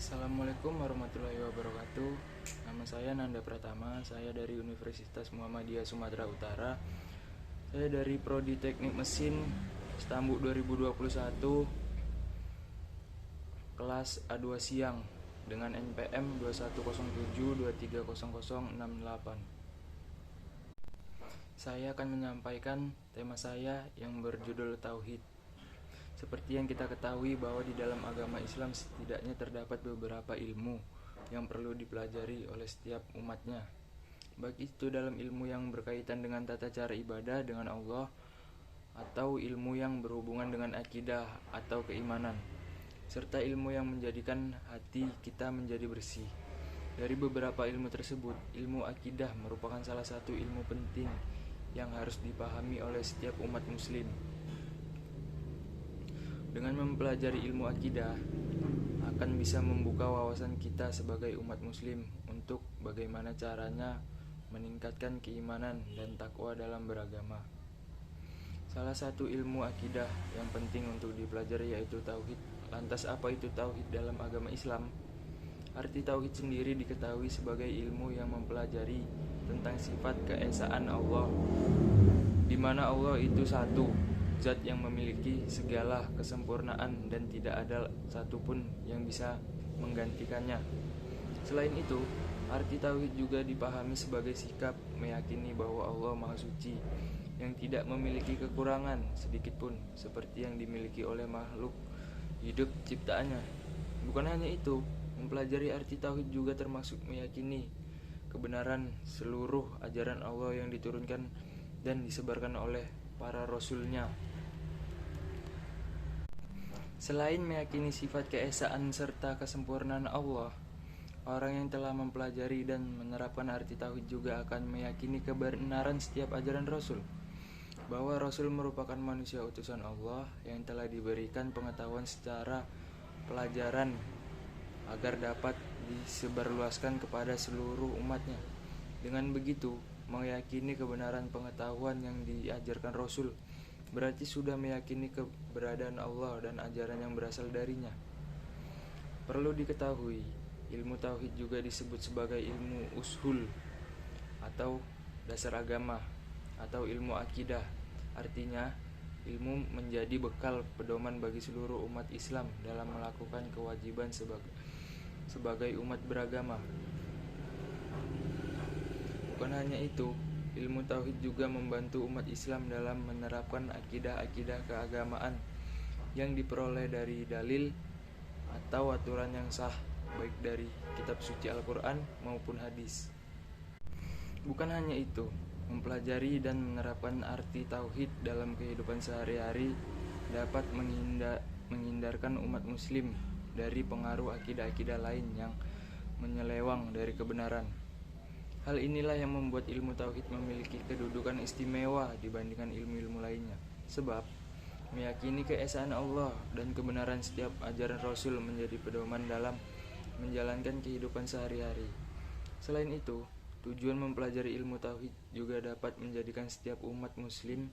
Assalamualaikum warahmatullahi wabarakatuh. Nama saya Nanda Pratama, saya dari Universitas Muhammadiyah Sumatera Utara. Saya dari Prodi Teknik Mesin Stambu 2021, kelas A2 Siang dengan NPM 2107230068. Saya akan menyampaikan tema saya yang berjudul Tauhid. Seperti yang kita ketahui bahwa di dalam agama Islam setidaknya terdapat beberapa ilmu yang perlu dipelajari oleh setiap umatnya. Baik itu dalam ilmu yang berkaitan dengan tata cara ibadah dengan Allah, atau ilmu yang berhubungan dengan akidah atau keimanan, serta ilmu yang menjadikan hati kita menjadi bersih. Dari beberapa ilmu tersebut, ilmu akidah merupakan salah satu ilmu penting yang harus dipahami oleh setiap umat muslim. Dengan mempelajari ilmu akidah akan bisa membuka wawasan kita sebagai umat muslim untuk bagaimana caranya meningkatkan keimanan dan takwa dalam beragama. Salah satu ilmu akidah yang penting untuk dipelajari yaitu tauhid. Lantas apa itu tauhid dalam agama Islam? Arti tauhid sendiri diketahui sebagai ilmu yang mempelajari tentang sifat keesaan Allah, di mana Allah itu satu, zat yang memiliki segala kesempurnaan dan tidak ada satupun yang bisa menggantikannya. Selain itu, arti tauhid juga dipahami sebagai sikap meyakini bahwa Allah Maha Suci, yang tidak memiliki kekurangan sedikitpun seperti yang dimiliki oleh makhluk hidup ciptaannya. Bukan hanya itu, mempelajari arti tauhid juga termasuk meyakini kebenaran seluruh ajaran Allah yang diturunkan dan disebarkan oleh para rasulnya. Selain meyakini sifat keesaan serta kesempurnaan Allah, orang yang telah mempelajari dan menerapkan arti tauhid juga akan meyakini kebenaran setiap ajaran Rasul, bahwa Rasul merupakan manusia utusan Allah yang telah diberikan pengetahuan secara pelajaran agar dapat disebarluaskan kepada seluruh umatnya. Dengan begitu, meyakini kebenaran pengetahuan yang diajarkan Rasul berarti sudah meyakini keberadaan Allah dan ajaran yang berasal darinya. Perlu diketahui, ilmu tauhid juga disebut sebagai ilmu ushul atau dasar agama atau ilmu akidah. Artinya, ilmu menjadi bekal pedoman bagi seluruh umat Islam dalam melakukan kewajiban sebagai umat beragama. Bukan hanya itu, ilmu tauhid juga membantu umat Islam dalam menerapkan akidah-akidah keagamaan yang diperoleh dari dalil atau aturan yang sah, baik dari kitab suci Al-Quran maupun hadis. Bukan hanya itu, mempelajari dan menerapkan arti tauhid dalam kehidupan sehari-hari dapat menghindarkan umat muslim dari pengaruh akidah-akidah lain yang menyelewang dari kebenaran. Hal inilah yang membuat ilmu tauhid memiliki kedudukan istimewa dibandingkan ilmu-ilmu lainnya. Sebab meyakini keesaan Allah dan kebenaran setiap ajaran Rasul menjadi pedoman dalam menjalankan kehidupan sehari-hari. Selain itu, tujuan mempelajari ilmu tauhid juga dapat menjadikan setiap umat muslim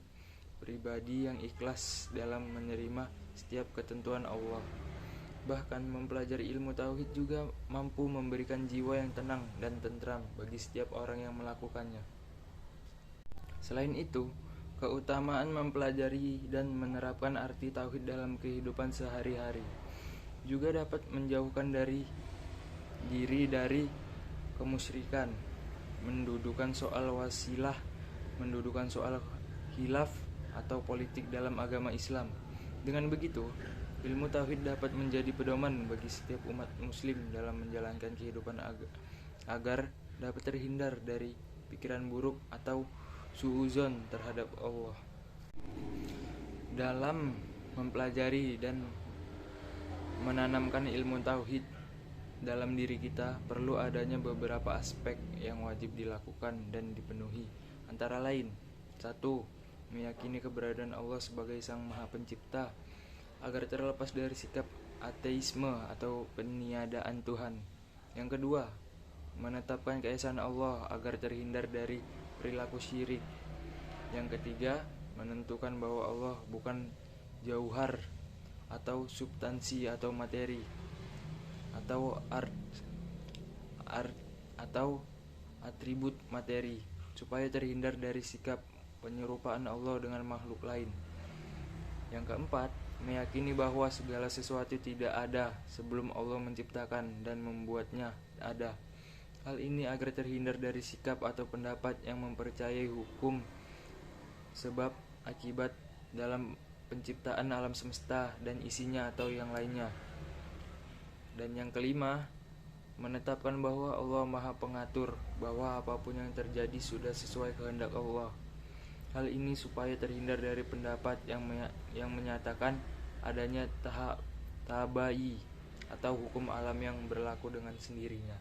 pribadi yang ikhlas dalam menerima setiap ketentuan Allah. Bahkan mempelajari ilmu tauhid juga mampu memberikan jiwa yang tenang dan tentram bagi setiap orang yang melakukannya. Selain itu, keutamaan mempelajari dan menerapkan arti tauhid dalam kehidupan sehari-hari juga dapat menjauhkan diri dari kemusyrikan, mendudukan soal wasilah, mendudukan soal khilaf atau politik dalam agama Islam. Dengan begitu, ilmu tauhid dapat menjadi pedoman bagi setiap umat muslim dalam menjalankan kehidupan agar dapat terhindar dari pikiran buruk atau suudzon terhadap Allah. Dalam mempelajari dan menanamkan ilmu tauhid dalam diri kita, perlu adanya beberapa aspek yang wajib dilakukan dan dipenuhi. Antara lain, 1. Meyakini keberadaan Allah sebagai Sang Maha Pencipta agar terlepas dari sikap ateisme atau peniadaan Tuhan. Yang kedua, menetapkan keesaan Allah agar terhindar dari perilaku syirik. Yang ketiga, menentukan bahwa Allah bukan jauhar atau substansi atau materi, atau art atau atribut materi, supaya terhindar dari sikap penyerupaan Allah dengan makhluk lain. Yang keempat, meyakini bahwa segala sesuatu tidak ada sebelum Allah menciptakan dan membuatnya ada. Hal ini agar terhindar dari sikap atau pendapat yang mempercayai hukum sebab akibat dalam penciptaan alam semesta dan isinya atau yang lainnya. Dan yang kelima, menetapkan bahwa Allah Maha Pengatur, bahwa apapun yang terjadi sudah sesuai kehendak Allah. Hal ini supaya terhindar dari pendapat yang menyatakan adanya tabai atau hukum alam yang berlaku dengan sendirinya.